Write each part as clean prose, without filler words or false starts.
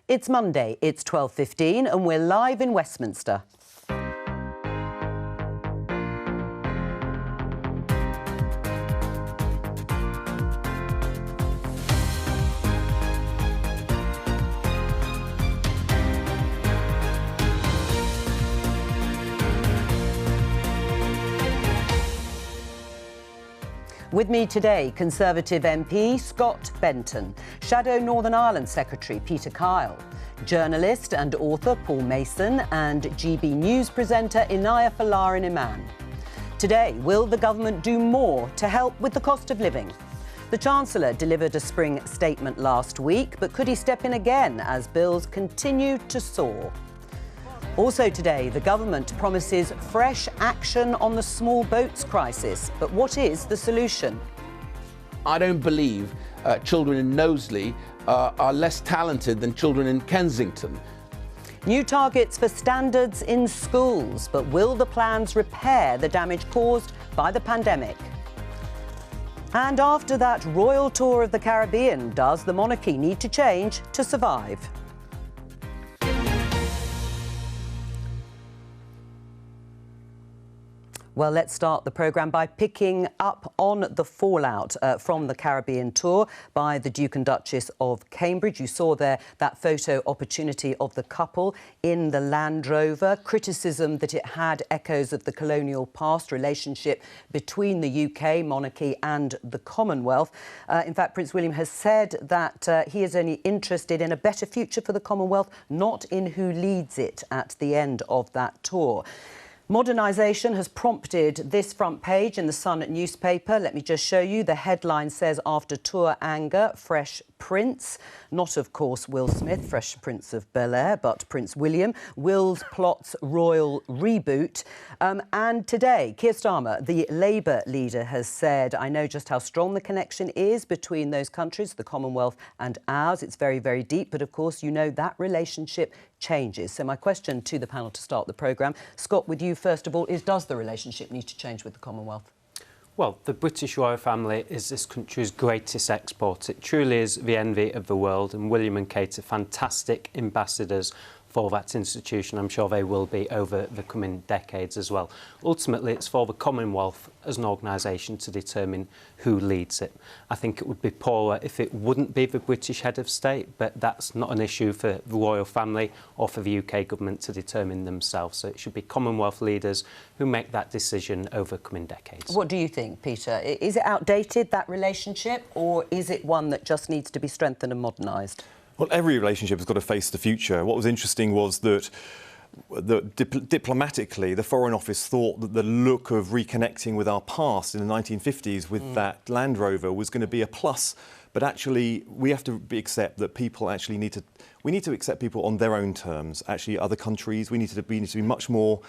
It's Monday, it's 12:15 and we're live in Westminster. With me today, Conservative MP Scott Benton, Shadow Northern Ireland Secretary Peter Kyle, journalist and author Paul Mason and GB News presenter Inaya Folarin Iman. Today, will the government do more to help with the cost of living? The Chancellor delivered a spring statement last week, but could he step in again as bills continue to soar? Also today, the government promises fresh action on the small boats crisis. But what is the solution? I don't believe children in Knowsley are less talented than children in Kensington. New targets for standards in schools. But will the plans repair the damage caused by the pandemic? And after that royal tour of the Caribbean, does the monarchy need to change to survive? Well, let's start the programme by picking up on the fallout from the Caribbean tour by the Duke and Duchess of Cambridge. You saw there that photo opportunity of the couple in the Land Rover. Criticism that it had echoes of the colonial past relationship between the UK monarchy and the Commonwealth. In fact, Prince William has said that he is only interested in a better future for the Commonwealth, not in who leads it at the end of that tour. Modernisation has prompted this front page in the Sun newspaper. Let me just show you. The headline says, after tour anger, fresh Prince. Not, of course, Will Smith, Fresh Prince of Bel-Air, but Prince William. Will's plots royal reboot. And today, Keir Starmer, the Labour leader, has said, I know just how strong the connection is between those countries, the Commonwealth and ours. It's very, very deep. But, of course, you know that relationship changes. So my question to the panel to start the programme, Scott, with you first of all, is does the relationship need to change with the Commonwealth? Well, the British royal family is this country's greatest export. It truly is the envy of the world, and William and Kate are fantastic ambassadors for that institution. I'm sure they will be over the coming decades as well. Ultimately, it's for the Commonwealth as an organisation to determine who leads it. I think it would be poorer if it wouldn't be the British head of state, but that's not an issue for the royal family or for the UK government to determine themselves. So it should be Commonwealth leaders who make that decision over coming decades. What do you think, Peter? Is it outdated, that relationship, or is it one that just needs to be strengthened and modernised? Well, every relationship has got to face the future. What was interesting was that diplomatically, the Foreign Office thought that the look of reconnecting with our past in the 1950s with that Land Rover was going to be a plus. But actually, we have to accept that people actually need to accept people on their own terms. Actually, other countries, we need to be much more.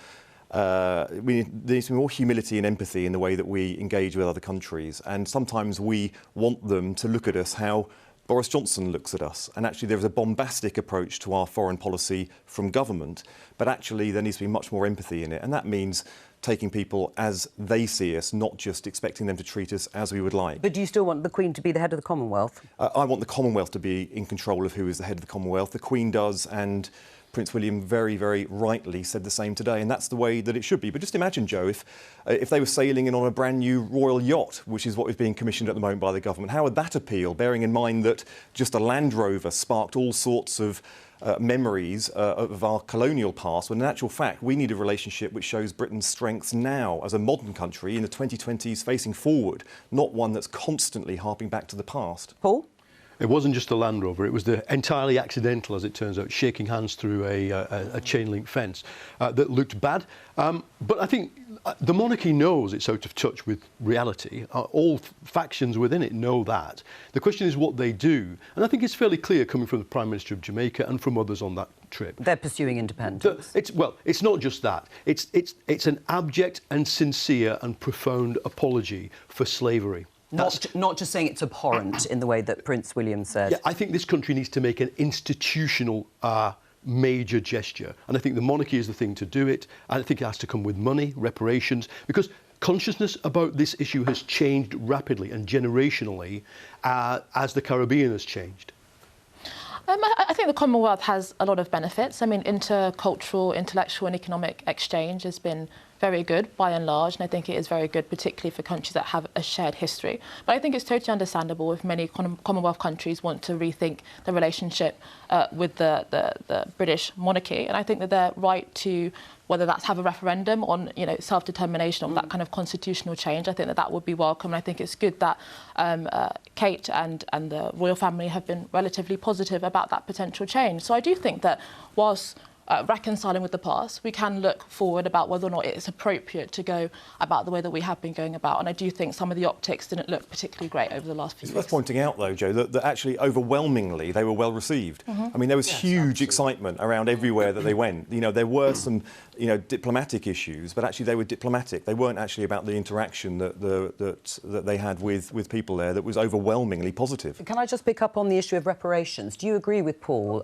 There needs to be more humility and empathy in the way that we engage with other countries. And sometimes we want them to look at us how Boris Johnson looks at us, and actually there is a bombastic approach to our foreign policy from government, but actually there needs to be much more empathy in it, and that means taking people as they see us, not just expecting them to treat us as we would like. But do you still want the Queen to be the head of the Commonwealth? I want the Commonwealth to be in control of who is the head of the Commonwealth. The Queen does, and Prince William very, very rightly said the same today, and that's the way that it should be. But just imagine, Jo, if they were sailing in on a brand new royal yacht, which is what is being commissioned at the moment by the government, how would that appeal, bearing in mind that just a Land Rover sparked all sorts of memories of our colonial past, when in actual fact we need a relationship which shows Britain's strengths now as a modern country in the 2020s facing forward, not one that's constantly harping back to the past. Paul? It wasn't just a Land Rover, it was the entirely accidental, as it turns out, shaking hands through a chain-link fence that looked bad. But I think the monarchy knows it's out of touch with reality. All factions within it know that. The question is what they do. And I think it's fairly clear coming from the Prime Minister of Jamaica and from others on that trip. They're pursuing independence. It's not just that. It's an abject and sincere and profound apology for slavery. Not just saying it's abhorrent in the way that Prince William said. Yeah, I think this country needs to make an institutional major gesture. And I think the monarchy is the thing to do it. And I think it has to come with money, reparations, because consciousness about this issue has changed rapidly and generationally as the Caribbean has changed. I think the Commonwealth has a lot of benefits. I mean, intercultural, intellectual and economic exchange has been very good by and large, and I think it is very good, particularly for countries that have a shared history. But I think it's totally understandable if many Commonwealth countries want to rethink the relationship with the British monarchy, and I think that they're right to, whether that's have a referendum on, self-determination or that kind of constitutional change. I think that would be welcome. And I think it's good that Kate and the royal family have been relatively positive about that potential change. So I do think that whilst reconciling with the past, we can look forward about whether or not it's appropriate to go about the way that we have been going about. And I do think some of the optics didn't look particularly great over the last few weeks. It's worth pointing out, though, Jo, that actually overwhelmingly they were well received. I mean, there was huge excitement around everywhere that they went. There were some, diplomatic issues, but actually they were diplomatic. They weren't actually about the interaction that they had with people there that was overwhelmingly positive. Can I just pick up on the issue of reparations? Do you agree with Paul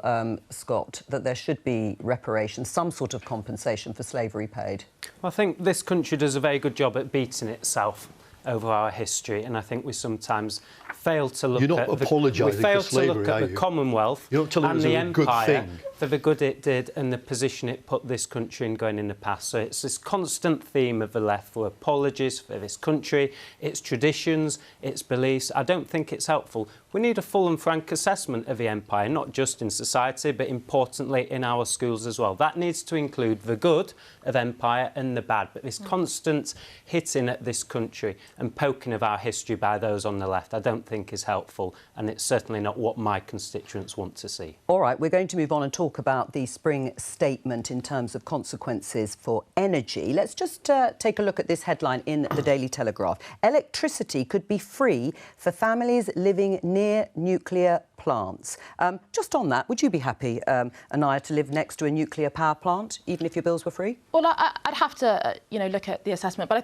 Scott that there should be reparations, some sort of compensation for slavery paid? I think this country does a very good job at beating itself over our history, and I think we sometimes fail to look at the Commonwealth and the Empire for the good it did and the position it put this country in going in the past. So it's this constant theme of the left for apologies for this country, its traditions, its beliefs. I don't think it's helpful. We need a full and frank assessment of the Empire, not just in society, but importantly in our schools as well. That needs to include the good of Empire and the bad. But this constant hitting at this country and poking of our history by those on the left, I don't think is helpful, and it's certainly not what my constituents want to see. All right, we're going to move on and talk about the spring statement in terms of consequences for energy. Let's just take a look at this headline in the Daily Telegraph. Electricity could be free for families living near nuclear plants. Just on that, would you be happy, Anaya, to live next to a nuclear power plant, even if your bills were free? Well, I'd have to, look at the assessment, but I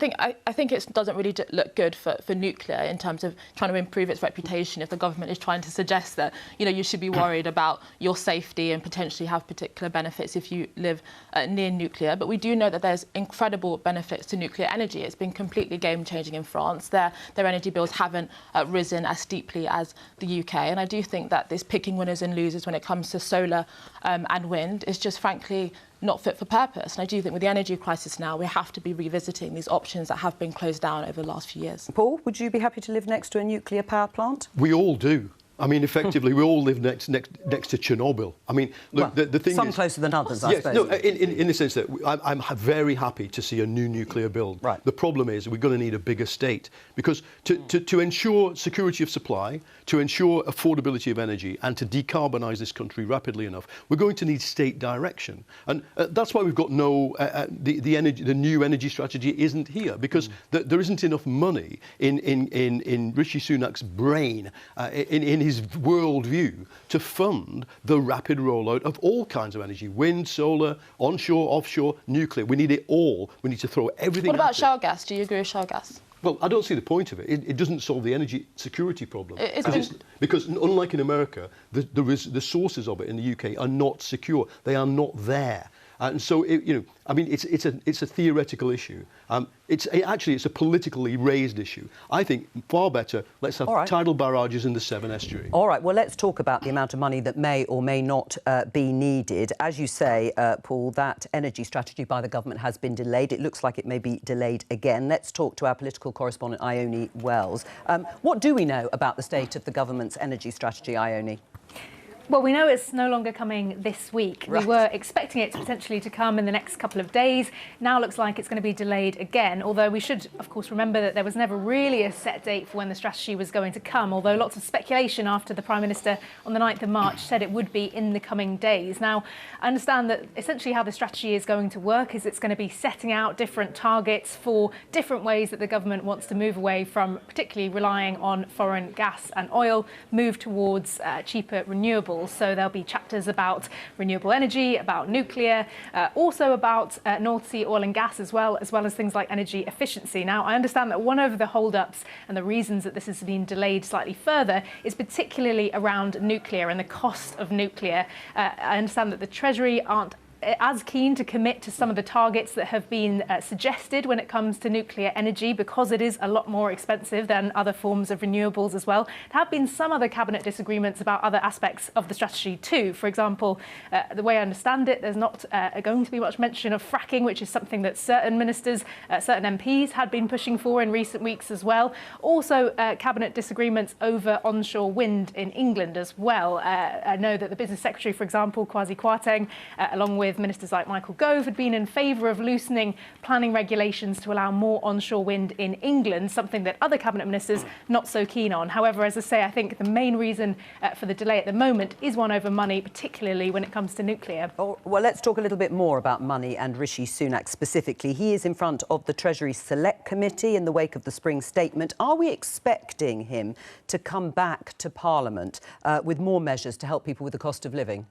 think it doesn't really look good for nuclear in terms of trying to improve its reputation. If the government is trying to suggest that, you should be worried about your safety and potentially have particular benefits if you live near nuclear. But we do know that there's incredible benefits to nuclear energy. It's been completely game-changing in France. Their energy bills haven't risen as steeply as the UK, and I do think that this picking winners and losers when it comes to solar and wind is just frankly not fit for purpose. And I do think with the energy crisis now, we have to be revisiting these options that have been closed down over the last few years. Paul, would you be happy to live next to a nuclear power plant? We all do. I mean, effectively, we all live next to Chernobyl. I mean, look, the thing some is... closer than others, I suppose. No, in the sense that I'm very happy to see a new nuclear build. Right. The problem is we're going to need a bigger state, because to ensure security of supply, to ensure affordability of energy, and to decarbonise this country rapidly enough, we're going to need state direction. And that's why we've got the new energy strategy isn't here, because there isn't enough money in Rishi Sunak's brain, in his worldview, to fund the rapid rollout of all kinds of energy: wind, solar, onshore, offshore, nuclear. We need it all. We need to throw everything. What about shale gas? Do you agree with shale gas? Well, I don't see the point of it. It doesn't solve the energy security problem. Because unlike in America, the sources of it in the UK are not secure. They are not there. And so, it's a theoretical issue. It's a politically raised issue. I think far better, let's have tidal barrages in the Severn estuary. All right, well, let's talk about the amount of money that may or may not be needed. As you say, Paul, that energy strategy by the government has been delayed. It looks like it may be delayed again. Let's talk to our political correspondent, Ione Wells. What do we know about the state of the government's energy strategy, Ione? Well, we know it's no longer coming this week. Right. We were expecting it potentially to come in the next couple of days. Now looks like it's going to be delayed again, although we should, of course, remember that there was never really a set date for when the strategy was going to come, although lots of speculation after the Prime Minister on the 9th of March said it would be in the coming days. Now, I understand that essentially how the strategy is going to work is it's going to be setting out different targets for different ways that the government wants to move away from particularly relying on foreign gas and oil, move towards cheaper renewables. So there'll be chapters about renewable energy, about nuclear, also about North Sea oil and gas as well as things like energy efficiency. Now, I understand that one of the hold-ups and the reasons that this has been delayed slightly further is particularly around nuclear and the cost of nuclear. I understand that the Treasury aren't as keen to commit to some of the targets that have been suggested when it comes to nuclear energy, because it is a lot more expensive than other forms of renewables as well. There have been some other cabinet disagreements about other aspects of the strategy too. For example, the way I understand it, there's not going to be much mention of fracking, which is something that certain ministers, certain MPs had been pushing for in recent weeks as well. Also, cabinet disagreements over onshore wind in England as well. I know that the Business Secretary, for example, Kwasi Kwarteng, along with ministers like Michael Gove, had been in favour of loosening planning regulations to allow more onshore wind in England, something that other cabinet ministers not so keen on. However, as I say, I think the main reason for the delay at the moment is one over money, particularly when it comes to nuclear. Oh, well, let's talk a little bit more about money and Rishi Sunak specifically. He is in front of the Treasury Select Committee in the wake of the spring statement. Are we expecting him to come back to Parliament with more measures to help people with the cost of living?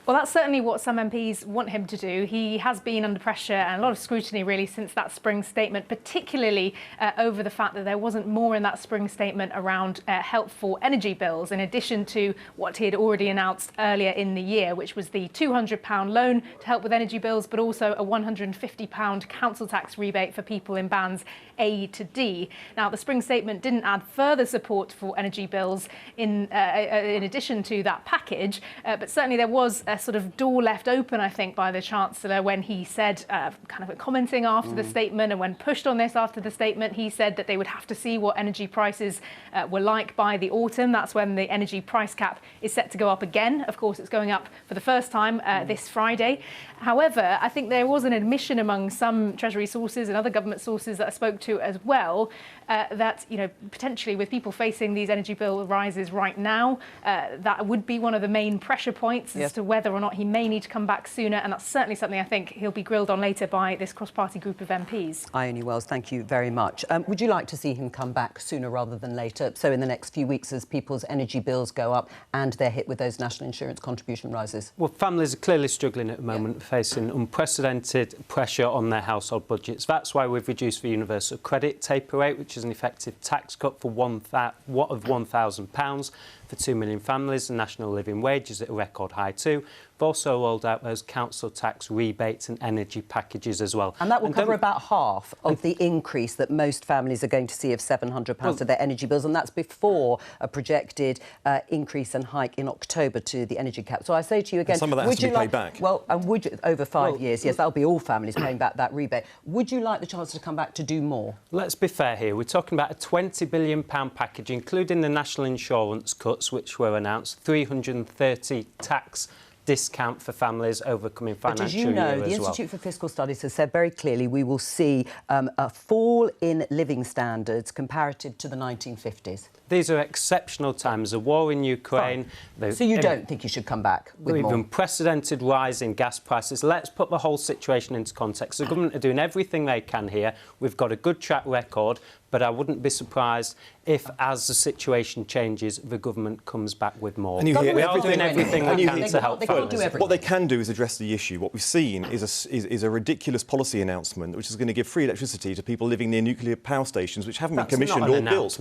Well, that's certainly what some MPs want him to do. He has been under pressure and a lot of scrutiny, really, since that spring statement, particularly over the fact that there wasn't more in that spring statement around help for energy bills, in addition to what he had already announced earlier in the year, which was the £200 loan to help with energy bills, but also a £150 council tax rebate for people in bands A to D. Now, the spring statement didn't add further support for energy bills in addition to that package, but certainly there was a sort of door left open, I think, by the Chancellor when he said, kind of commenting after the statement, and when pushed on this after the statement, he said that they would have to see what energy prices were like by the autumn. That's when the energy price cap is set to go up again. Of course, it's going up for the first time this Friday. However, I think there was an admission among some Treasury sources and other government sources that I spoke to as well that, you know, potentially with people facing these energy bill rises right now, that would be one of the main pressure points as to whether or not he may need to come back sooner. And that's certainly something I think he'll be grilled on later by this cross-party group of MPs. Ione Wells, thank you very much. Would you like to see him come back sooner rather than later? So in the next few weeks, as people's energy bills go up and they're hit with those national insurance contribution rises? Well, families are clearly struggling at the moment, facing unprecedented pressure on their household budgets. That's why we've reduced the universal credit taper rate, which is an effective tax cut for £1,000 for 2 million families. The national living wage is at a record high too. We've also rolled out those council tax rebates and energy packages as well. And that will cover about half of the increase that most families are going to see of £700 to their energy bills, and that's before a projected increase and hike in October to the energy cap. So I say to you again, and some of that has to be paid back. Well, and would you, over 5 years, yes, that'll be all families paying back that rebate. Would you like the Chancellor to come back to do more? Let's be fair here. We're talking about a £20 billion package, including the national insurance cuts, which were announced, 330 tax discount for families over the coming financial year as well. But as you know, the Institute for Fiscal Studies has said very clearly we will see a fall in living standards comparative to the 1950s. These are exceptional times. A war in Ukraine. So you don't think you should come back with more? We've unprecedented rise in gas prices. Let's put the whole situation into context. The government are doing everything they can here. We've got a good track record, but I wouldn't be surprised if, as the situation changes, the government comes back with more. And you hear we are doing everything we can to help families. What they can do is address the issue. What we've seen is a ridiculous policy announcement, which is going to give free electricity to people living near nuclear power stations, which haven't been commissioned or built.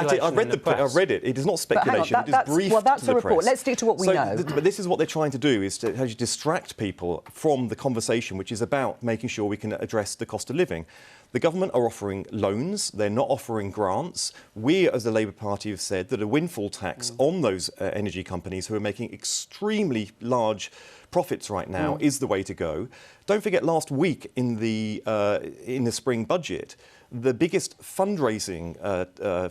I've read it. It is not speculation. It is briefed well, that's to the a report. press. Let's stick to what we know. But this is what they're trying to do, is to distract people from the conversation, which is about making sure we can address the cost of living. The government are offering loans. They're not offering grants. We, as the Labour Party, have said that a windfall tax on those energy companies who are making extremely large profits right now is the way to go. Don't forget, last week in the spring budget, the biggest fundraising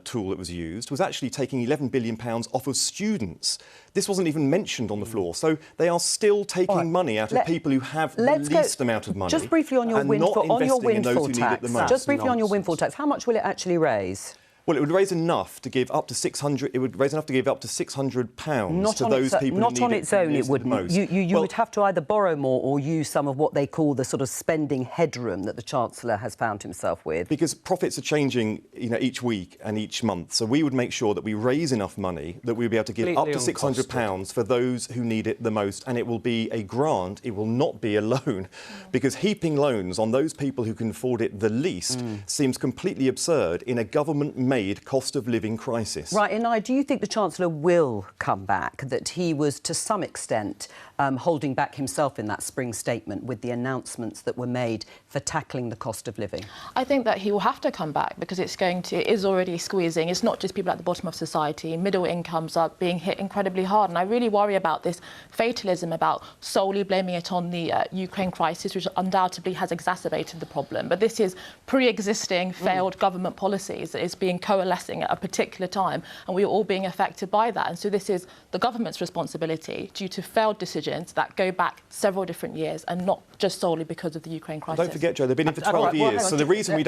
tool that was used was actually taking £11 billion off of students. This wasn't even mentioned on the floor. So they are still taking money out of people who have the least amount of money. Just briefly on your windfall tax. Just briefly on your windfall tax. How much will it actually raise? Well, it would raise enough to give up to £600. It would raise enough to give up to £600 to those people who need it. Not on its own, it wouldn't. You would have to either borrow more or use some of what they call the sort of spending headroom that the Chancellor has found himself with. Because profits are changing, each week and each month. So we would make sure that we raise enough money that we'll be able to give up to £600 for those who need it the most. And it will be a grant. It will not be a loan, because heaping loans on those people who can afford it the least seems completely absurd in a government-made man-made cost of living crisis. Right, and do you think the Chancellor will come back, that he was to some extent holding back himself in that spring statement with the announcements that were made for tackling the cost of living? I think that he will have to come back because it is already squeezing. It's not just people at the bottom of society. Middle incomes are being hit incredibly hard. And I really worry about this fatalism about solely blaming it on the Ukraine crisis, which undoubtedly has exacerbated the problem. But this is pre-existing failed government policies that is being coalescing at a particular time, and we are all being affected by that. And so this is the government's responsibility due to failed decisions that go back several different years and not just solely because of the Ukraine crisis. Don't forget, Jo, they've been in for 12 years, so the reason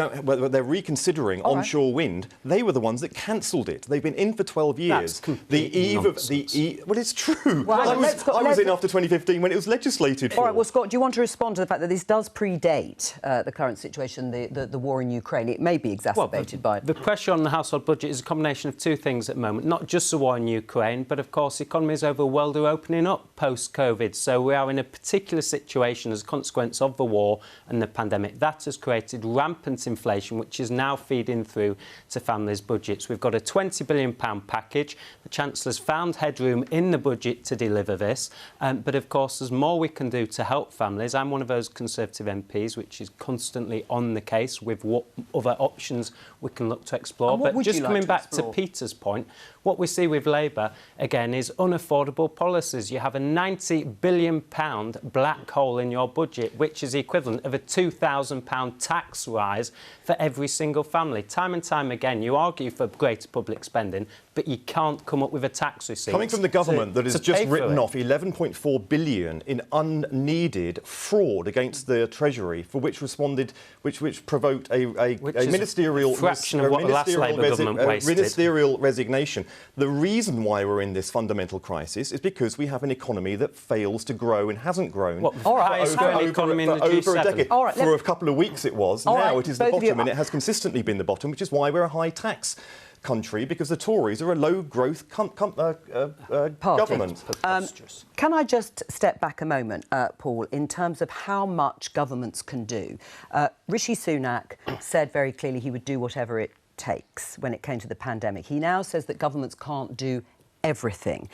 they're reconsidering onshore wind, they were the ones that cancelled it. They've been in for 12 years. Well, it's true. Well, I was in after 2015 when it was legislated for. All right, well, Scott, do you want to respond to the fact that this does predate the current situation, the war in Ukraine? It may be exacerbated by it. The pressure on the household budget is a combination of two things at the moment, not just the war in Ukraine, but of course economies over the world are opening up post-COVID. So we are in a particular situation as a consequence of the war and the pandemic. That has created rampant inflation, which is now feeding through to families' budgets. We've got a £20 billion package. The Chancellor's found headroom in the budget to deliver this. But of course, there's more we can do to help families. I'm one of those Conservative MPs which is constantly on the case with what other options we can look to explore. But just coming back to Peter's point, what we see with Labour, again, is unaffordable policies. You have a £90 billion black hole in your budget, which is the equivalent of a £2,000 tax rise for every single family. Time and time again, you argue for greater public spending, but you can't come up with a tax receipt. Coming from the government that has just written off £11.4 billion in unneeded fraud against the Treasury, for which provoked a ministerial fraction of what the last Labour government wasted. Ministerial resignation. The reason why we're in this fundamental crisis is because we have an economy that fails to grow and hasn't grown for over a decade. For a couple of weeks it was. Now it is the bottom, and it has consistently been the bottom, which is why we're a high tax country, because the Tories are a low-growth government. Can I just step back a moment, Paul, in terms of how much governments can do? Rishi Sunak said very clearly he would do whatever it takes when it came to the pandemic. He now says that governments can't do everything.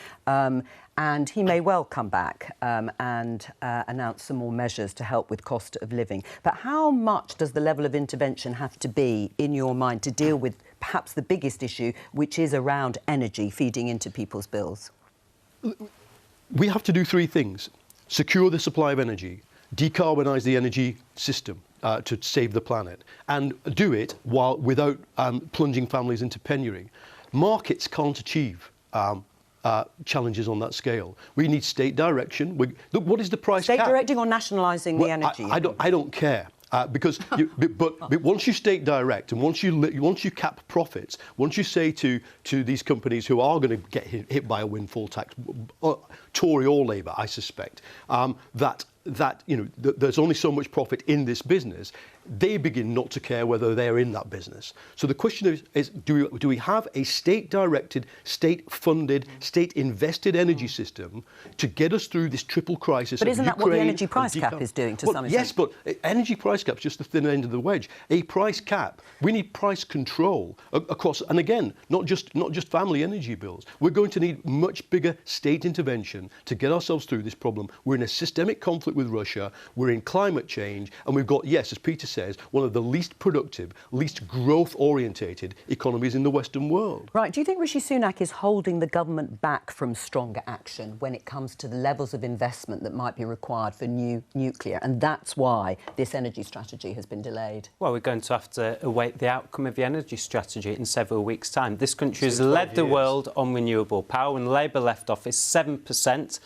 And he may well come back and announce some more measures to help with cost of living. But how much does the level of intervention have to be, in your mind, to deal with perhaps the biggest issue, which is around energy feeding into people's bills? We have to do three things: secure the supply of energy, decarbonise the energy system to save the planet, and do it without plunging families into penury. Markets can't achieve challenges on that scale. We need state direction. What is the price cap? State directing or nationalising the energy? I don't care. Because but once you state direct and once you cap profits, once you say to these companies who are going to get hit by a windfall tax, Tory or Labour, I suspect, that there's only so much profit in this business, they begin not to care whether they're in that business. So the question is do we have a state-directed, state-funded, state-invested energy system to get us through this triple crisis? But isn't that what the energy price cap is doing to some extent? Yes, but energy price cap's just the thin end of the wedge. A price cap. We need price control across, and again, not just family energy bills. We're going to need much bigger state intervention to get ourselves through this problem. We're in a systemic conflict with Russia. We're in climate change, and we've got, yes, as Peter says, one of the least productive, least growth-orientated economies in the Western world. Right. Do you think Rishi Sunak is holding the government back from stronger action when it comes to the levels of investment that might be required for new nuclear? And that's why this energy strategy has been delayed. Well, we're going to have to await the outcome of the energy strategy in several weeks' time. This country has led the world on renewable power. When Labour left office, 7%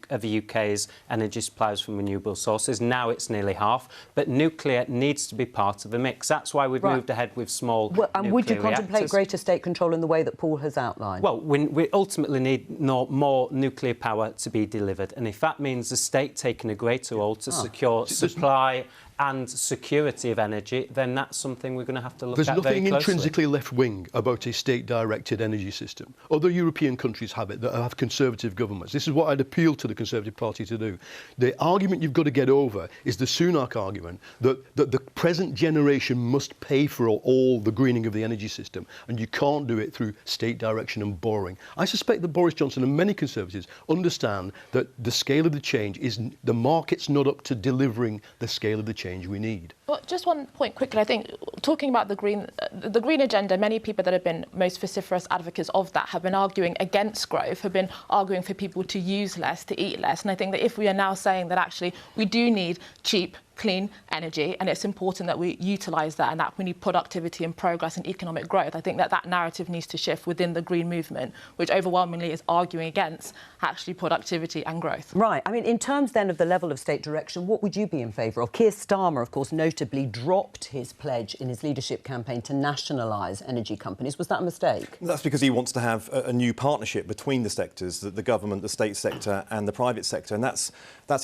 of the UK's energy supplies from renewable sources. Now it's nearly half. But nuclear needs to be part of the mix. That's why we've moved ahead with small nuclear and would you contemplate reactors. Greater state control in the way that Paul has outlined? Well, we ultimately need more nuclear power to be delivered. And if that means the state taking a greater role to secure supply and security of energy, then that's something we're going to have to look There's at very closely. There's nothing intrinsically left-wing about a state-directed energy system. Other European countries have it that have conservative governments. This is what I'd appeal to the Conservative Party to do. The argument you've got to get over is the Sunak argument that the present generation must pay for all the greening of the energy system, and you can't do it through state direction and borrowing. I suspect that Boris Johnson and many Conservatives understand that the scale of the change is the market's not up to delivering the scale of the change we need. Well, just one point quickly. I think talking about the green agenda, many people that have been most vociferous advocates of that have been arguing against growth, have been arguing for people to use less, to eat less. And I think that if we are now saying that actually we do need cheap, clean energy, and it's important that we utilise that and that we need productivity and progress and economic growth, I think that that narrative needs to shift within the green movement, which overwhelmingly is arguing against actually productivity and growth. Right. I mean, in terms then of the level of state direction, what would you be in favour of? Keir Starmer, of course, notably dropped his pledge in his leadership campaign to nationalise energy companies. Was that a mistake? That's because he wants to have a new partnership between the sectors, the government, the state sector and the private sector, and that's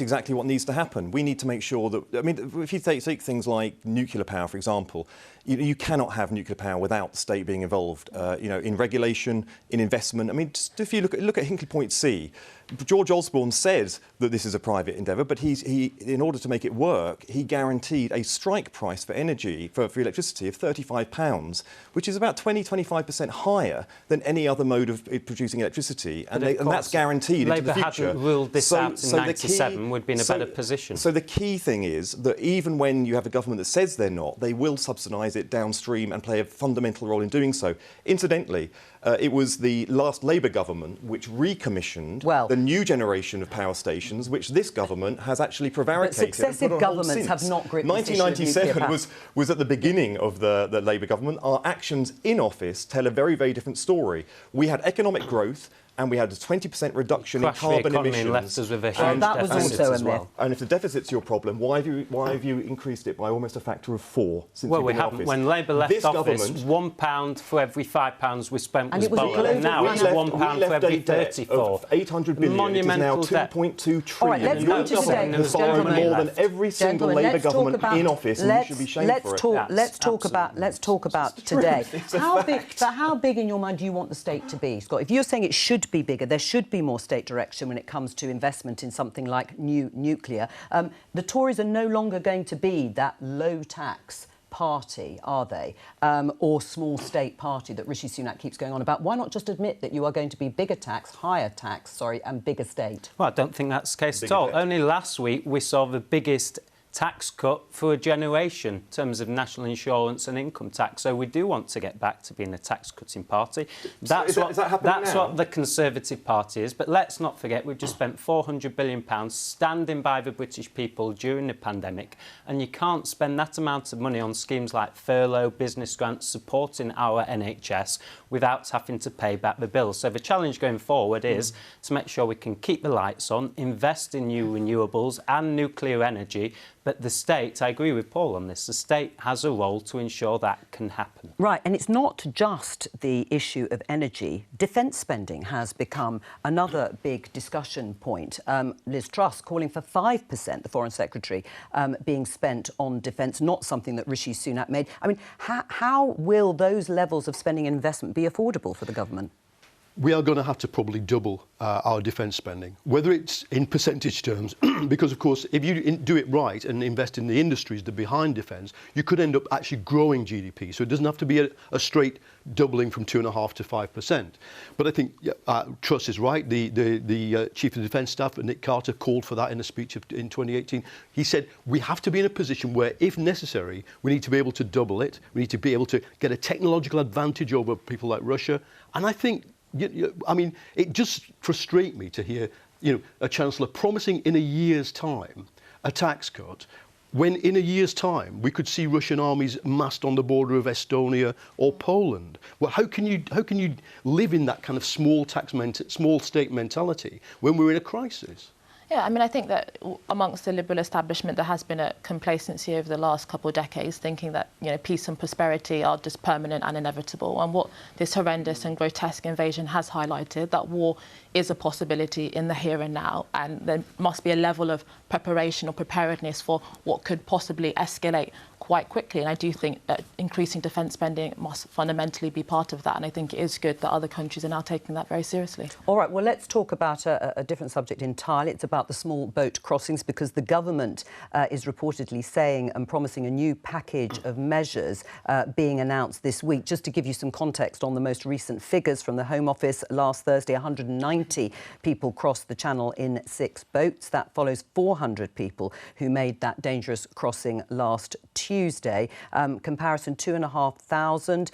exactly what needs to happen. We need to make sure that, I mean, if you take things like nuclear power, for example, you cannot have nuclear power without the state being involved, in regulation, in investment. I mean, just if you look at Hinkley Point C, George Osborne says that this is a private endeavour, but he, in order to make it work, he guaranteed a strike price for energy, for electricity, of £35, which is about 20-25% higher than any other mode of producing electricity, and that's guaranteed into the future. Labour hadn't ruled this out in '97, would be in a better position. So the key thing is that even when you have a government that says they're not, they will subsidise it downstream and play a fundamental role in doing so. Incidentally, it was the last Labour government which recommissioned the new generation of power stations, which this government has actually prevaricated. But successive governments have not gripped the issue of nuclear power. 1997 was at the beginning of the Labour government. Our actions in office tell a very, very different story. We had economic growth, and we had a 20% reduction in carbon emissions. And left us with a huge that was also a myth. And if the deficit's your problem, why have you increased it by almost a factor of 4 since you've been in office? When Labour left office, £1 for every £5 we spent was borrowed, and now it's £1 for every 34. 800 billion. It is now 2.2 trillion. All right, let's go to today. Has borrowed more than every single Labour government in office, and you should be shamed for it. Let's talk about today. How big in your mind do you want the state to be, Scott? If you're saying it should be bigger, there should be more state direction when it comes to investment in something like new nuclear. The Tories are no longer going to be that low-tax party, are they? Or small state party that Rishi Sunak keeps going on about. Why not just admit that you are going to be higher tax, and bigger state? Well, I don't think that's the case at all. Only last week we saw the biggest tax cut for a generation in terms of national insurance and income tax. So we do want to get back to being a tax-cutting party. That's what the Conservative Party is. But let's not forget, we've just spent £400 billion standing by the British people during the pandemic, and you can't spend that amount of money on schemes like furlough, business grants, supporting our NHS without having to pay back the bills. So the challenge going forward is to make sure we can keep the lights on, invest in new renewables and nuclear energy. But the state, I agree with Paul on this, the state has a role to ensure that can happen. Right, and it's not just the issue of energy. Defence spending has become another big discussion point. Liz Truss calling for 5%, the Foreign Secretary, being spent on defence, not something that Rishi Sunak made. I mean, how will those levels of spending and investment be affordable for the government? We are going to have to probably double our defence spending, whether it's in percentage terms, because, of course, if you do it right and invest in the industries that are behind defence, you could end up actually growing GDP. So it doesn't have to be a straight doubling from 2.5% to 5%. But I think Truss is right. The Chief of Defence Staff, Nick Carter, called for that in a speech in 2018. He said we have to be in a position where, if necessary, we need to be able to double it. We need to be able to get a technological advantage over people like Russia. And I think, I mean, it just frustrates me to hear, a Chancellor promising in a year's time a tax cut, when in a year's time we could see Russian armies massed on the border of Estonia or Poland. Well, how can you live in that kind of small state mentality when we're in a crisis? Yeah, I mean, I think that amongst the Liberal establishment there has been a complacency over the last couple of decades, thinking that, you know, peace and prosperity are just permanent and inevitable. And what this horrendous and grotesque invasion has highlighted, that war is a possibility in the here and now, and there must be a level of preparation or preparedness for what could possibly escalate quite quickly. And I do think that increasing defence spending must fundamentally be part of that. And I think it is good that other countries are now taking that very seriously. All right, well, let's talk about a different subject entirely. It's about the small boat crossings, because the government is reportedly saying and promising a new package of measures being announced this week. Just to give you some context on the most recent figures from the Home Office, last Thursday, 190 people crossed the Channel in 6 boats. That follows 400 people who made that dangerous crossing last Tuesday. Comparison, 2,500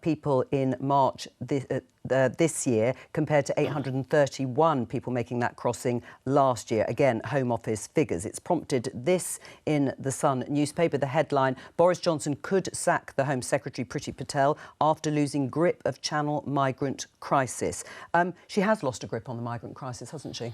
people in March this year, compared to 831 people making that crossing last year. Again, Home Office figures. It's prompted this in the Sun newspaper. The headline: Boris Johnson could sack the Home Secretary Priti Patel after losing grip of Channel migrant crisis. She has lost a grip on the migrant crisis, hasn't she?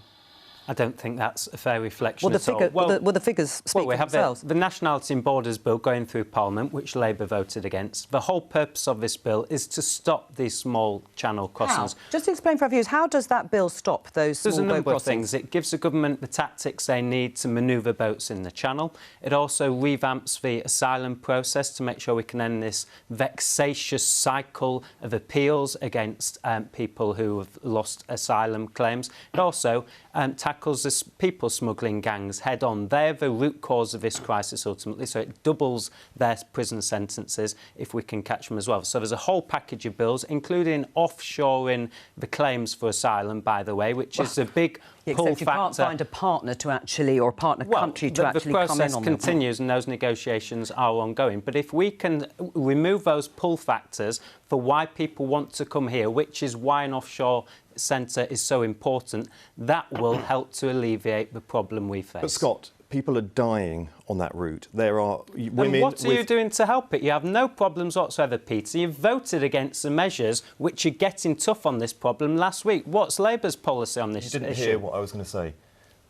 I don't think that's a fair reflection Well, the figures speak for themselves. The Nationality and Borders Bill going through Parliament, which Labour voted against. The whole purpose of this bill is to stop these small channel crossings. How? Just explain for our viewers, how does that bill stop those small boat crossings? There's a number of things. It gives the government the tactics they need to manoeuvre boats in the channel. It also revamps the asylum process to make sure we can end this vexatious cycle of appeals against people who have lost asylum claims. It also tackles the people smuggling gangs head on. They're the root cause of this crisis ultimately, so it doubles their prison sentences if we can catch them as well. So there's a whole package of bills, including offshoring the claims for asylum, by the way, which is a big pull factor. You can't find a partner to actually, or a partner country to actually come in on that. The process continues and those negotiations are ongoing. But if we can remove those pull factors for why people want to come here, which is why an offshore centre is so important, that will help to alleviate the problem we face. But Scott, people are dying on that route. There are women. And what are you doing to help it? You have no problems whatsoever, Peter. You've voted against the measures which are getting tough on this problem last week. What's Labour's policy on this issue? You didn't hear what I was going to say.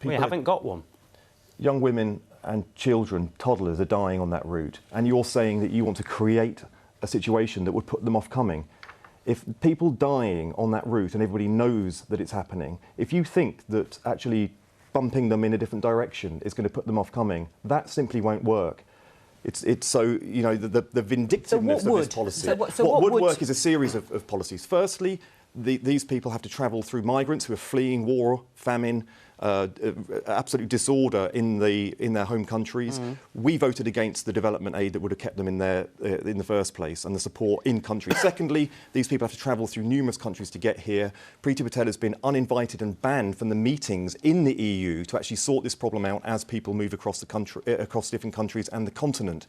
We haven't got one. Young women and children, toddlers, are dying on that route. And you're saying that you want to create a situation that would put them off coming. If people dying on that route and everybody knows that it's happening, if you think that actually bumping them in a different direction is going to put them off coming, that simply won't work. It's so, you know, the vindictiveness of this policy. What would work is a series of policies. Firstly, these people have to travel through migrants who are fleeing war, famine, absolute disorder in their home countries. We voted against the development aid that would have kept them in there in the first place, and the support in country. Secondly, these people have to travel through numerous countries to get here. Priti Patel has been uninvited and banned from the meetings in the EU to actually sort this problem out as people move across the country, across different countries and the continent.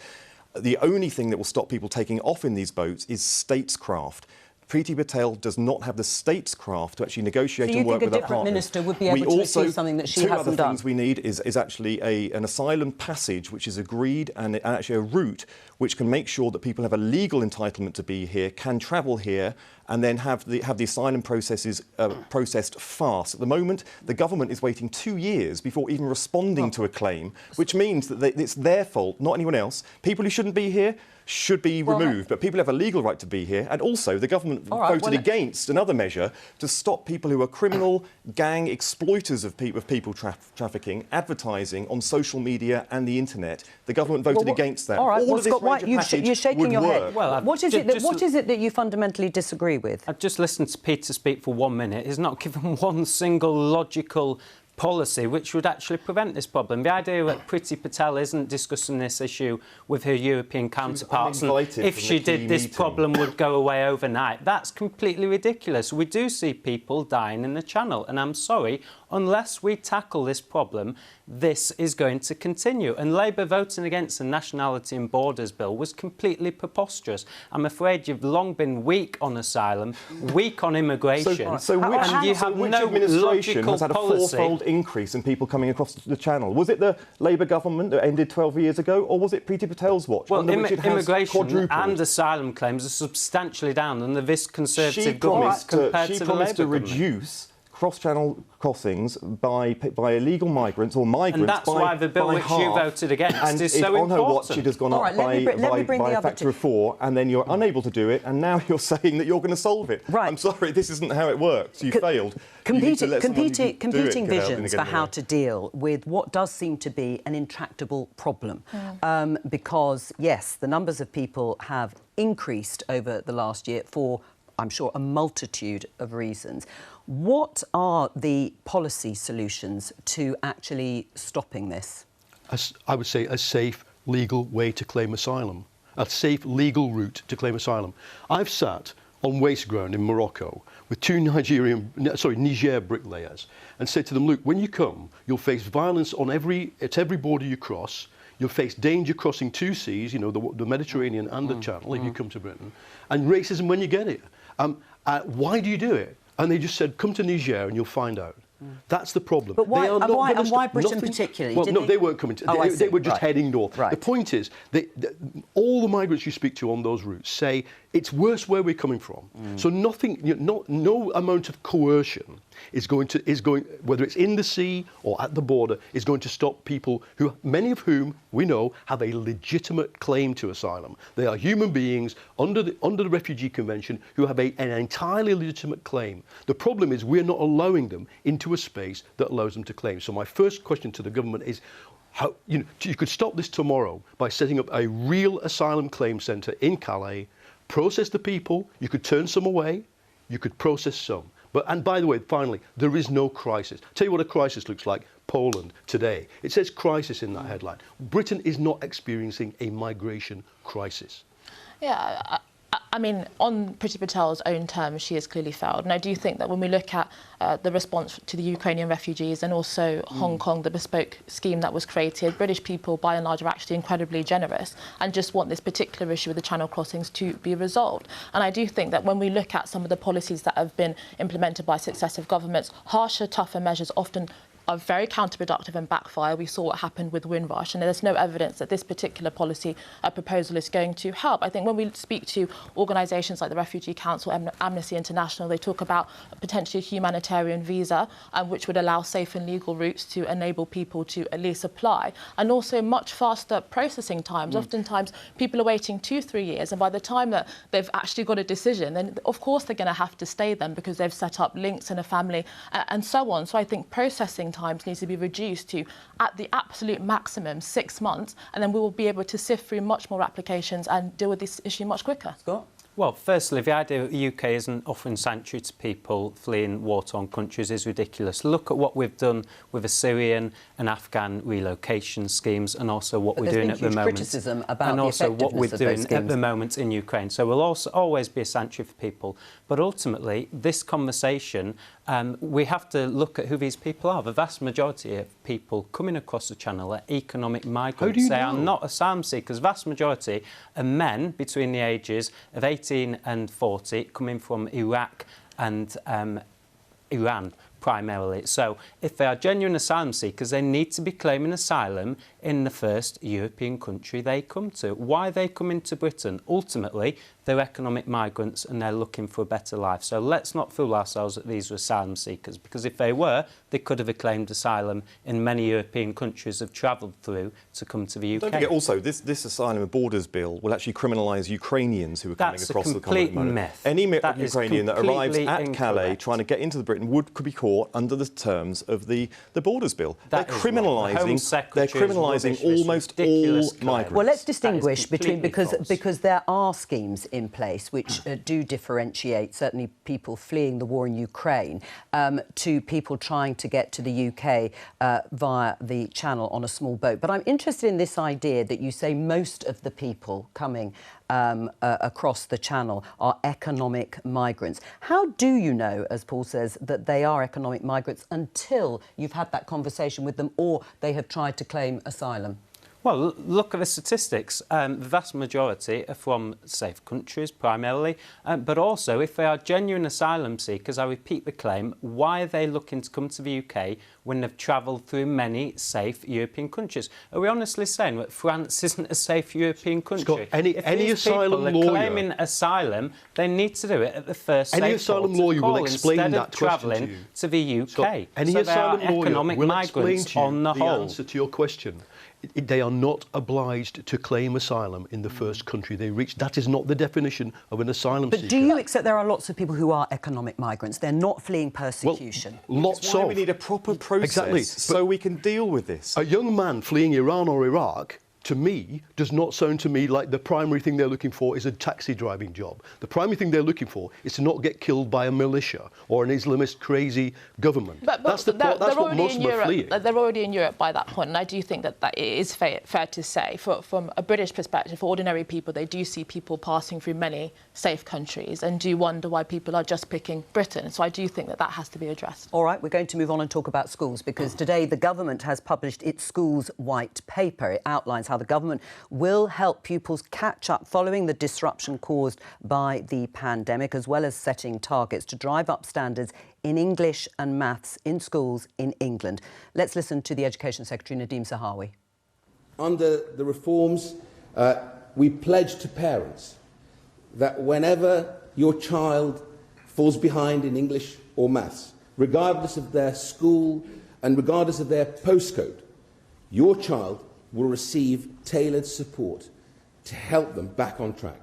The only thing that will stop people taking off in these boats is statescraft. Priti Patel does not have the statescraft to actually negotiate and work with our partners. So you think a different minister would be able to achieve something that she hasn't done? Two other things we need is actually an asylum passage which is agreed, and actually a route which can make sure that people have a legal entitlement to be here, can travel here, and then have the asylum processes processed fast. At the moment, the government is waiting 2 years before even responding to a claim, which means that it's their fault, not anyone else. People who shouldn't be here should be removed, but people have a legal right to be here. And also, the government voted against another measure to stop people who are criminal gang exploiters of people trafficking advertising on social media and the internet. The government voted against that. All right, All of this Scott, you're shaking your head. Well, what is it that you fundamentally disagree with? I've just listened to Peter speak for 1 minute. He's not given one single logical policy which would actually prevent this problem. The idea that Priti Patel isn't discussing this issue with her European counterparts, and if she did, this problem would go away overnight, that's completely ridiculous. We do see people dying in the Channel, and I'm sorry, unless we tackle this problem, this is going to continue. And Labour voting against the Nationality and Borders Bill was completely preposterous. I'm afraid you've long been weak on asylum, weak on immigration, and you have no administration has had a fourfold increase in people coming across the Channel? Was it the Labour government that ended 12 years ago, or was it Priti Patel's watch? Well, immigration and asylum claims are substantially down under this Conservative government compared to the Labour government. Reduce cross-channel crossings by illegal migrants or migrants. And that's why the bill which you voted against is so important. On her watch, it has gone up by a factor of 4, and then you're unable to do it, and now you're saying that you're going to solve it. Right. I'm sorry, this isn't how it works. You failed. Competing visions for how to deal with what does seem to be an intractable problem. Because, yes, the numbers of people have increased over the last year for, I'm sure, a multitude of reasons. What are the policy solutions to actually stopping this? I would say a safe, legal way to claim asylum. A safe, legal route to claim asylum. I've sat on waste ground in Morocco with 2 Niger bricklayers and said to them, look, when you come, you'll face violence on every border you cross. You'll face danger crossing 2 seas, you know, the Mediterranean and the Channel, if you come to Britain, and racism when you get here. Why do you do it? And they just said, come to Niger and you'll find out. That's the problem. But why, why Britain particularly? Well, no, they weren't coming to... They were just heading north. Right. The point is, all the migrants you speak to on those routes say it's worse where we're coming from. So nothing, no amount of coercion is going, whether it's in the sea or at the border, is going to stop people who, many of whom we know have a legitimate claim to asylum. They are human beings under the Refugee Convention who have an entirely legitimate claim. The problem is we're not allowing them into a space that allows them to claim. So my first question to the government is, how, you could stop this tomorrow by setting up a real asylum claim centre in Calais, process the people, you could turn some away, you could process some. And by the way, finally, there is no crisis. Tell you what a crisis looks like. Poland today. It says crisis in that headline. Britain is not experiencing a migration crisis. Yeah, I mean, on Priti Patel's own terms, she has clearly failed. And I do think that when we look at the response to the Ukrainian refugees and also Hong Kong, the bespoke scheme that was created, British people, by and large, are actually incredibly generous and just want this particular issue with the channel crossings to be resolved. And I do think that when we look at some of the policies that have been implemented by successive governments, harsher, tougher measures often are very counterproductive and backfire. We saw what happened with Windrush, and there's no evidence that this particular policy proposal is going to help. I think when we speak to organisations like the Refugee Council, Amnesty International, they talk about potentially a humanitarian visa, which would allow safe and legal routes to enable people to at least apply, and also much faster processing times. Oftentimes, people are waiting 2-3 years, and by the time that they've actually got a decision, then of course they're going to have to stay then because they've set up links in a family and so on. So I think processing times needs to be reduced to, at the absolute maximum, 6 months, and then we will be able to sift through much more applications and deal with this issue much quicker. Scott? Well, firstly, the idea that the UK isn't offering sanctuary to people fleeing war-torn countries is ridiculous. Look at what we've done with the Syrian and Afghan relocation schemes, and also what we're doing at the moment. Criticism about and also what we're doing at the moment in Ukraine. So we'll also always be a sanctuary for people. But ultimately, this conversation, we have to look at who these people are. The vast majority of people coming across the Channel are economic migrants. How do you know? They are not asylum seekers. Vast majority are men between the ages of 18 and 40 coming from Iraq and Iran primarily. So if they are genuine asylum seekers, they need to be claiming asylum in the first European country they come to. Why are they coming to Britain? Ultimately, they're economic migrants and they're looking for a better life. So let's not fool ourselves that these were asylum seekers, because if they were, they could have claimed asylum in many European countries have travelled through to come to the UK. Don't forget also, this asylum and borders bill will actually criminalise Ukrainians who are coming across the continent. That's a complete myth. Any Ukrainian that arrives at Calais trying to get into Britain could be caught under the terms of the borders bill. They're criminalising almost all migrants. Well, let's distinguish between, because there are schemes in place which do differentiate certainly people fleeing the war in Ukraine to people trying to get to the UK via the Channel on a small boat. But I'm interested in this idea that you say most of the people coming across the Channel are economic migrants. How do you know, as Paul says, that they are economic migrants until you've had that conversation with them or they have tried to claim asylum? Well, look at the statistics. The vast majority are from safe countries, primarily, but also if they are genuine asylum seekers, I repeat the claim, why are they looking to come to the UK when they've travelled through many safe European countries? Are we honestly saying that France isn't a safe European country? Scott, any asylum people lawyer are claiming asylum, they need to do it at the first safe asylum port of lawyer call will explain instead that of question travelling to the UK. Scott, any so they are asylum lawyer economic will explain migrants to you on the the whole. answer to your question. They are not obliged to claim asylum in the first country they reach. That is not the definition of an asylum seeker. But do you accept there are lots of people who are economic migrants? They're not fleeing persecution. Well, lots That's why of. we need a proper process Exactly. so we can deal with this. A young man fleeing Iran or Iraq, to me, does not sound to me like the primary thing they're looking for is a taxi driving job. The primary thing they're looking for is to not get killed by a militia or an Islamist crazy government. But that's what most of them are fleeing. They're already in Europe by that point, and I do think that it is fair to say, from a British perspective, for ordinary people, they do see people passing through many safe countries and do wonder why people are just picking Britain. So I do think that has to be addressed. All right, we're going to move on and talk about schools, because today the government has published its schools white paper. It outlines how the government will help pupils catch up following the disruption caused by the pandemic, as well as setting targets to drive up standards in English and maths in schools in England. Let's listen to the Education Secretary, Nadeem Zahawi. Under the reforms, we pledge to parents that whenever your child falls behind in English or maths, regardless of their school and regardless of their postcode, your child will receive tailored support to help them back on track.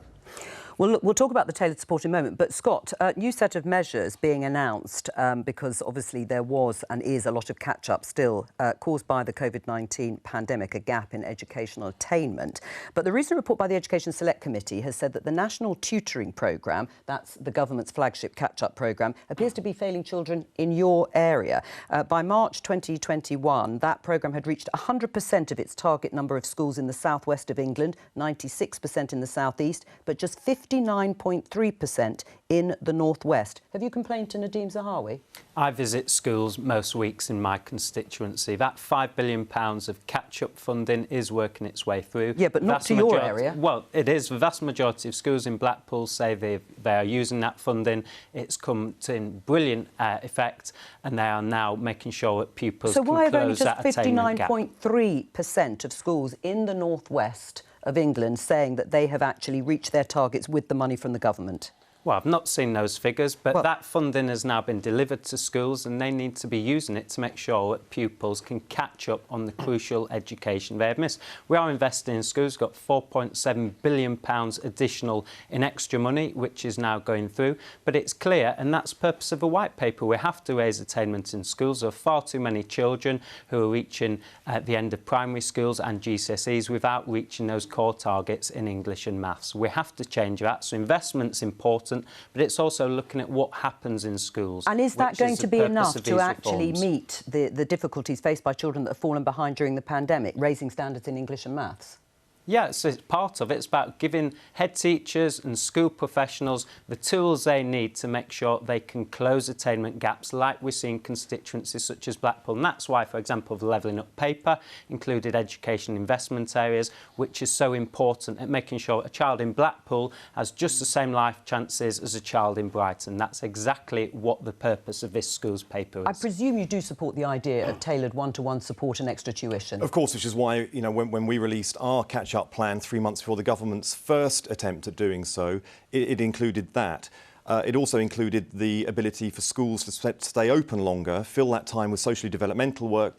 Well, look, we'll talk about the tailored support in a moment, but Scott, a new set of measures being announced because obviously there was and is a lot of catch-up still caused by the COVID-19 pandemic, a gap in educational attainment. But the recent report by the Education Select Committee has said that the National Tutoring Programme, that's the government's flagship catch-up programme, appears to be failing children in your area. By March 2021, that programme had reached 100% of its target number of schools in the southwest of England, 96% in the southeast, but just 59.3% in the northwest. Have you complained to Nadeem Zahawi? I visit schools most weeks in my constituency. That £5 billion of catch-up funding is working its way through. Yeah, but not to your area. Well, it is. The vast majority of schools in Blackpool say they are using that funding. It's come to in brilliant effect, and they are now making sure that pupils can close that attainment gap. So why are only just 59.3% of schools in the northwest of England saying that they have actually reached their targets with the money from the government? Well, I've not seen those figures, but that funding has now been delivered to schools and they need to be using it to make sure that pupils can catch up on the crucial education they have missed. We are investing in schools, got £4.7 billion additional in extra money, which is now going through. But it's clear, and that's the purpose of the white paper, we have to raise attainment in schools. There are far too many children who are reaching the end of primary schools and GCSEs without reaching those core targets in English and maths. We have to change that. So investment's important, but it's also looking at what happens in schools. And is that going to be enough to actually reforms. meet the difficulties faced by children that have fallen behind during the pandemic, raising standards in English and maths? Yeah, so it's part of it. It's about giving head teachers and school professionals the tools they need to make sure they can close attainment gaps like we see in constituencies such as Blackpool. And that's why, for example, the Levelling Up paper included education investment areas, which is so important at making sure a child in Blackpool has just the same life chances as a child in Brighton. That's exactly what the purpose of this schools paper is. I presume you do support the idea of tailored one-to-one support and extra tuition. Of course, which is why, you know, when we released our catch-up plan 3 months before the government's first attempt at doing so, it included that. It also included the ability for schools to stay open longer, fill that time with socially developmental work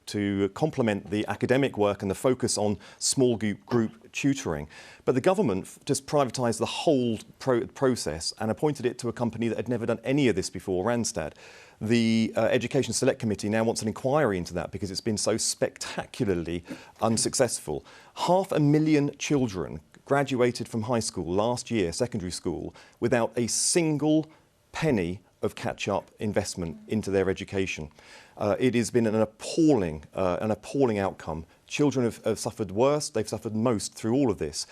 to complement the academic work and the focus on small group tutoring. But the government just privatised the whole process and appointed it to a company that had never done any of this before, Randstad. The Education Select Committee now wants an inquiry into that because it's been so spectacularly unsuccessful. 500,000 children graduated from high school last year, secondary school, without a single penny of catch-up investment into their education. It has been an appalling outcome. Children have suffered worst, they've suffered most through all of this.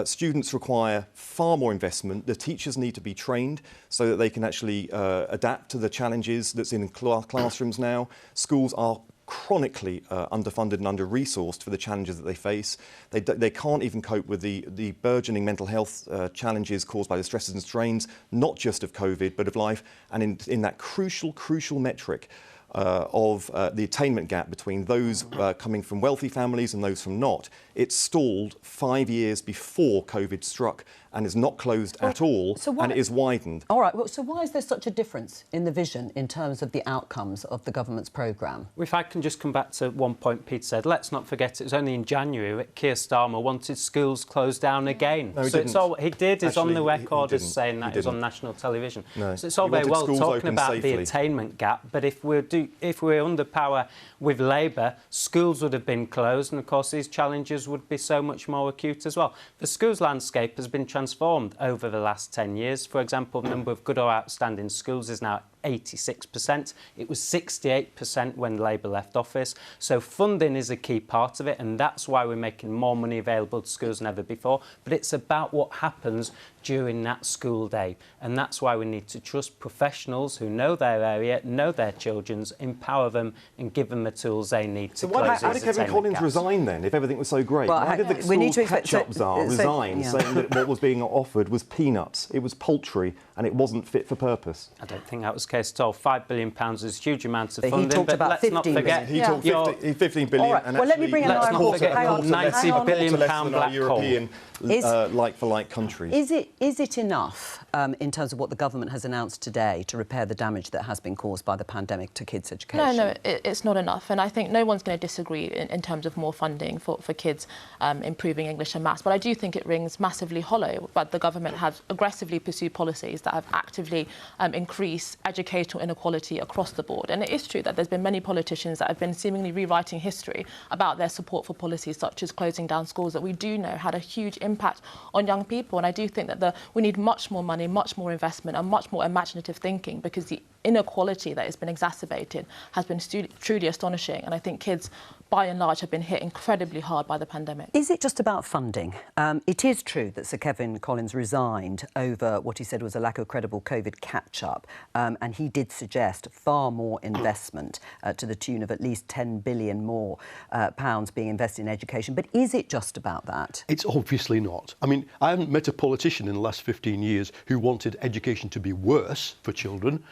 Students require far more investment. The teachers need to be trained so that they can actually adapt to the challenges that's in classrooms now. Schools are chronically underfunded and under-resourced for the challenges that they face. They can't even cope with the burgeoning mental health challenges caused by the stresses and strains, not just of COVID, but of life. And in that crucial metric of the attainment gap between those coming from wealthy families and those from not, it stalled 5 years before COVID struck and is not closed at all, and it is widened. All right, well, so why is there such a difference in the vision in terms of the outcomes of the government's programme? If I can just come back to one point Pete said, let's not forget it was only in January that Keir Starmer wanted schools closed down again. No, he so didn't. it's all he did is Actually, on the record he as saying that it was on national television. No. So it's all He very wanted well schools talking open about safely. the attainment gap, but if we're under power with Labour, schools would have been closed, and of course these challenges would be so much more acute as well. The schools landscape has been transformed over the last 10 years. For example, the number of good or outstanding schools is now 86%. It was 68% when Labour left office. So funding is a key part of it, and that's why we're making more money available to schools than ever before. But it's about what happens during that school day. And that's why we need to trust professionals who know their area, know their children's, empower them and give them the tools they need to So close why these did Kevin attainment Collins gaps. resign then, if everything was so great? Well, why did the we need school's to catch-up czar resign, saying that what was being offered was peanuts, it was paltry, and it wasn't fit for purpose? I don't think that was the case at all. £5 billion is a huge amount of But he funding, talked but about let's not 15 forget... He talked 15 billion. All right, and well, let me bring in let's not forget hang on, £90 billion black coal. European like-for-like countries. Is it enough in terms of what the government has announced today to repair the damage that has been caused by the pandemic to kids' education? No, it's not enough. And I think no one's going to disagree in terms of more funding for kids improving English and maths. But I do think it rings massively hollow. But the government has aggressively pursued policies that have actively increased educational inequality across the board. And it is true that there's been many politicians that have been seemingly rewriting history about their support for policies such as closing down schools that we do know had a huge impact on young people. And I do think that we need much more money, much more investment and much more imaginative thinking, because the inequality that has been exacerbated has been truly astonishing. And I think kids, by and large, have been hit incredibly hard by the pandemic. Is it just about funding? It is true that Sir Kevin Collins resigned over what he said was a lack of credible COVID catch-up, and he did suggest far more investment to the tune of at least £10 billion more pounds being invested in education. But is it just about that? It's obviously not. I mean, I haven't met a politician in the last 15 years who wanted education to be worse for children.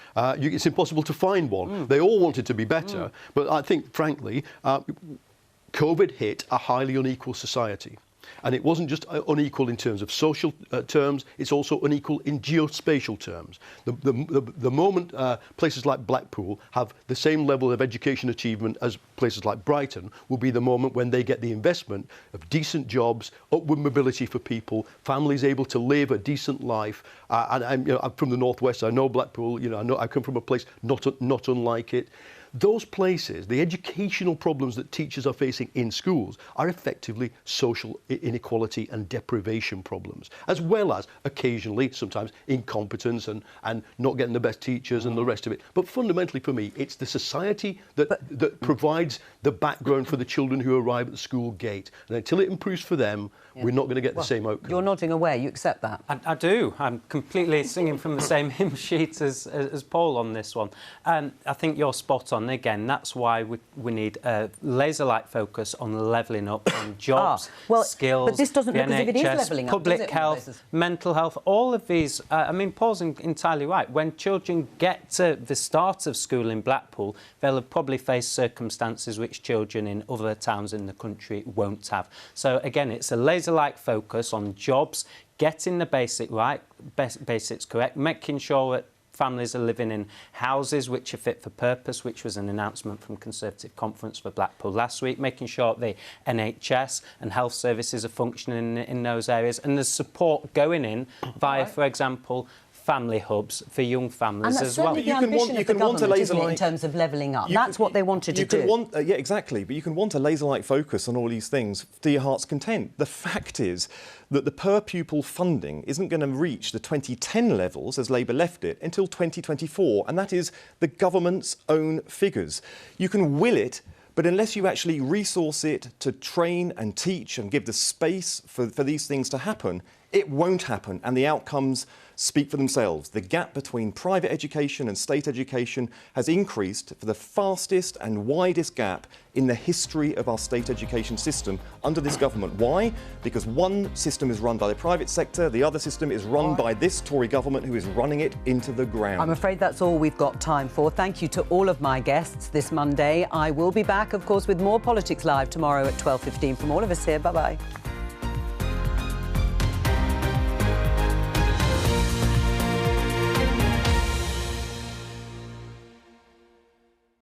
It's impossible to find one. They all wanted to be better. But I think, frankly, COVID hit a highly unequal society. And it wasn't just unequal in terms of social terms, it's also unequal in geospatial terms. The moment places like Blackpool have the same level of education achievement as places like Brighton will be the moment when they get the investment of decent jobs, upward mobility for people, families able to live a decent life. And I'm from the northwest, I know Blackpool, I come from a place not unlike it. Those places, the educational problems that teachers are facing in schools are effectively social inequality and deprivation problems, as well as occasionally, sometimes, incompetence and not getting the best teachers and the rest of it. But fundamentally for me, it's the society that provides the background for the children who arrive at the school gate. And until it improves for them, we're not going to get the same outcome. You're nodding away, you accept that? I do. I'm completely singing from the same hymn sheet as Paul on this one. And I think you're spot on. Again, that's why we need a laser-like focus on levelling up on jobs, skills, but this doesn't look as if it is NHS, levelling up, public does it, health, mental health, all of these. I mean, Paul's entirely right. When children get to the start of school in Blackpool, they'll have probably faced circumstances which children in other towns in the country won't have. So, again, it's a laser-like focus on jobs, getting the basics correct, making sure that families are living in houses which are fit for purpose, which was an announcement from Conservative Conference for Blackpool last week, making sure the NHS and health services are functioning in those areas, and there's support going in via, for example, family hubs for young families as well. And that's certainly the ambition of the government, isn't it, in terms of levelling up? That's what they wanted to do. Yeah, exactly. But you can want a laser-like focus on all these things to your heart's content. The fact is that the per-pupil funding isn't going to reach the 2010 levels, as Labour left it, until 2024, and that is the government's own figures. You can will it, but unless you actually resource it to train and teach and give the space for these things to happen, It won't happen, and the outcomes speak for themselves. The gap between private education and state education has increased for the fastest and widest gap in the history of our state education system under this government. Why? Because one system is run by the private sector, the other system is run by this Tory government who is running it into the ground. I'm afraid that's all we've got time for. Thank you to all of my guests this Monday. I will be back, of course, with more Politics Live tomorrow at 12:15. From all of us here, bye-bye.